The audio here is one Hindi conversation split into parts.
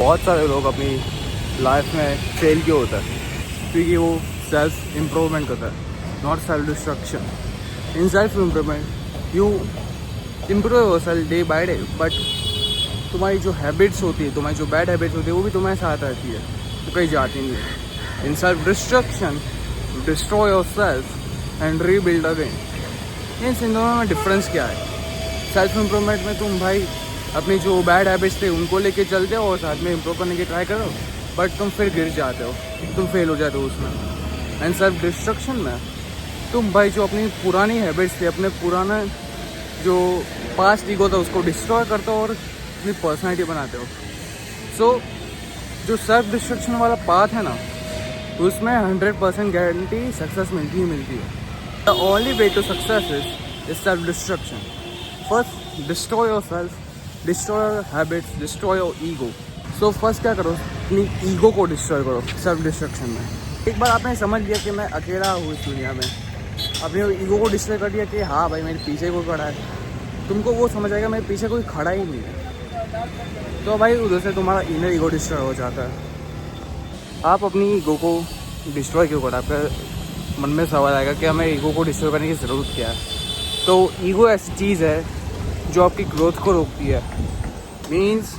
बहुत सारे लोग अपनी लाइफ में फेल क्यों होता है? क्योंकि वो सेल्फ इम्प्रूवमेंट करता है, not self destruction. In self improvement you improve your self day by day, but तुम्हारी जो हैबिट्स होती है, तुम्हारी जो बैड हैबिट्स होती है, वो भी तुम्हारे साथ रहती है, तो कहीं जाती नहीं है। In self destruction destroy your self and rebuild again. इन दोनों में डिफरेंस क्या है? सेल्फ इम्प्रूवमेंट में तुम भाई अपनी जो बैड हैबिट्स थे उनको लेके चलते हो और साथ में इम्प्रूव करने की ट्राई करो, बट तुम फिर गिर जाते हो, तुम फेल हो जाते हो उसमें। एंड सेल्फ डिस्ट्रक्शन में तुम भाई जो अपनी पुरानी हैबिट्स थी, अपने पुराना जो पास्ट ईगो था, उसको डिस्ट्रॉय करते हो और अपनी पर्सनैलिटी बनाते हो। सो जो सेल्फ डिस्ट्रक्शन वाला पाथ है ना, उसमें 100% गारंटी सक्सेस मिलती ही मिलती है। The only way to success is self destruction. First destroy your self, destroy your habits, destroy your ego. So first क्या करो, अपनी ईगो को डिस्ट्रॉय करो सेल्फ डिस्ट्रक्शन में। एक बार आपने समझ लिया कि मैं अकेला हूँ इस दुनिया में, अपने ईगो को डिस्ट्रॉय कर दिया कि हाँ भाई मेरे पीछे कोई खड़ा है, तुमको वो समझ आएगा मेरे पीछे कोई खड़ा ही नहीं है, तो भाई उधर से तुम्हारा इनर ईगो डिस्ट्रॉय हो जाता है। आप अपनी ईगो को डिस्ट्रॉय क्यों करो? आपके मन में सवाल आएगा कि हमें ईगो को डिस्ट्रॉय करने की ज़रूरत क्या है? तो ईगो ऐसी चीज़ है जो आपकी ग्रोथ को रोकती है। मीन्स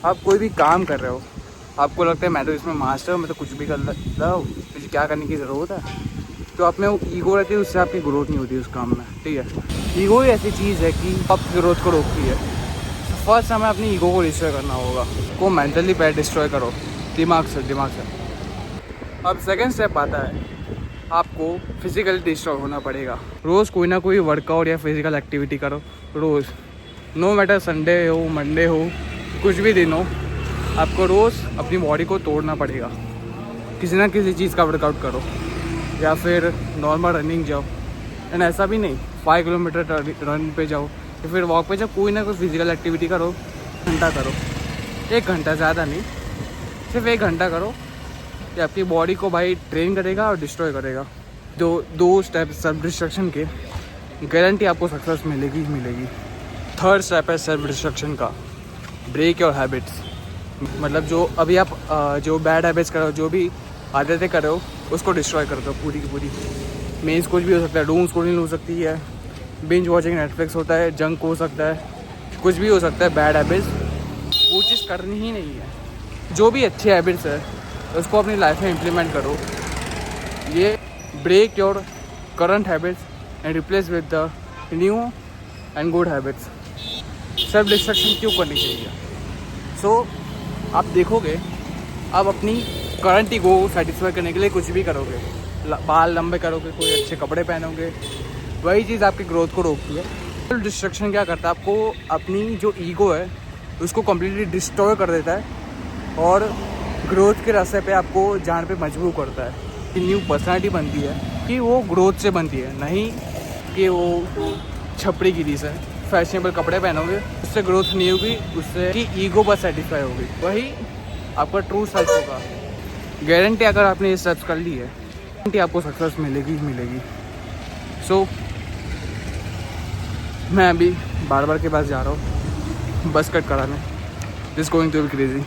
आप कोई भी काम कर रहे हो, आपको लगता है मैं तो इसमें मास्टर हूँ, मैं तो कुछ भी कर रहा हूँ, मुझे क्या करने की ज़रूरत है, तो आप में वो ईगो रहती है, उससे आपकी ग्रोथ नहीं होती उस काम में। ठीक है, ईगो ही ऐसी चीज़ है कि आपकी ग्रोथ को रोकती है। फर्स्ट हमें अपनी ईगो को डिस्ट्रॉय करना होगा, को मेंटली पैर डिस्ट्रॉय करो, दिमाग से। अब सेकेंड स्टेप आता है, आपको फिजिकली डिस्ट्रॉय होना पड़ेगा। रोज़ कोई ना कोई वर्कआउट या फिजिकल एक्टिविटी करो रोज़, नो मैटर संडे हो, मंडे हो, कुछ भी दिन हो, आपको रोज़ अपनी बॉडी को तोड़ना पड़ेगा। किसी ना किसी चीज़ का वर्कआउट करो या फिर नॉर्मल रनिंग जाओ, एंड ऐसा भी नहीं 5 किलोमीटर रन पे जाओ या फिर वॉक पे जाओ, कोई ना कोई फिजिकल एक्टिविटी करो, घंटा करो, 1 घंटा, ज़्यादा नहीं, सिर्फ 1 घंटा करो। ये आपकी बॉडी को भाई ट्रेन करेगा और डिस्ट्रॉय करेगा। दो स्टेप सेल्फ डिस्ट्रक्शन के, गारंटी आपको सक्सेस मिलेगी ही मिलेगी। थर्ड स्टेप है सेल्फ डिस्ट्रक्शन का, ब्रेक योर हैबिट्स। मतलब जो अभी आप जो बैड हैबिट्स कर रहे हो, जो भी आदतें कर रहे हो, उसको डिस्ट्रॉय कर दो पूरी की पूरी। मीन्स कुछ भी हो सकता है, डूम स्क्रॉलिंग हो सकती है, बिंज वॉचिंग नेटफ्लिक्स होता है, जंक हो सकता है, कुछ भी हो सकता है बैड हैबिट्स, वो चीज़ करनी ही नहीं है। जो भी अच्छी हैबिट्स है उसको अपनी लाइफ में इम्प्लीमेंट करो। ये break your current habits and replace with the new and good habits. Self destruction क्यों करनी चाहिए? सो आप देखोगे, आप अपनी करंट ईगो को सेटिस्फाई करने के लिए कुछ भी करोगे, बाल लंबे करोगे, कोई अच्छे कपड़े पहनोगे, वही चीज़ आपकी ग्रोथ को रोकती है। सेल्फ डिस्ट्रक्शन क्या करता है? आपको अपनी जो ईगो है उसको कम्प्लीटली डिस्ट्रॉय कर देता है और ग्रोथ के रास्ते पे आपको जाने पे मजबूर करता है। कि न्यू पर्सनैलिटी बनती है कि वो ग्रोथ से बनती है, नहीं कि वो छपड़ी गिरी से फैशनेबल कपड़े पहनोगे, उससे ग्रोथ नहीं होगी, उससे कि ईगो बस सेटिस्फाई होगी, वही आपका ट्रू सेल्फ होगा। गारंटी अगर आपने ये स्टेप्स कर ली है, गारंटी आपको सक्सेस मिलेगी ही मिलेगी। सो मैं अभी बार के पास जा रहा हूँ बस कट कराने, this going to be crazy.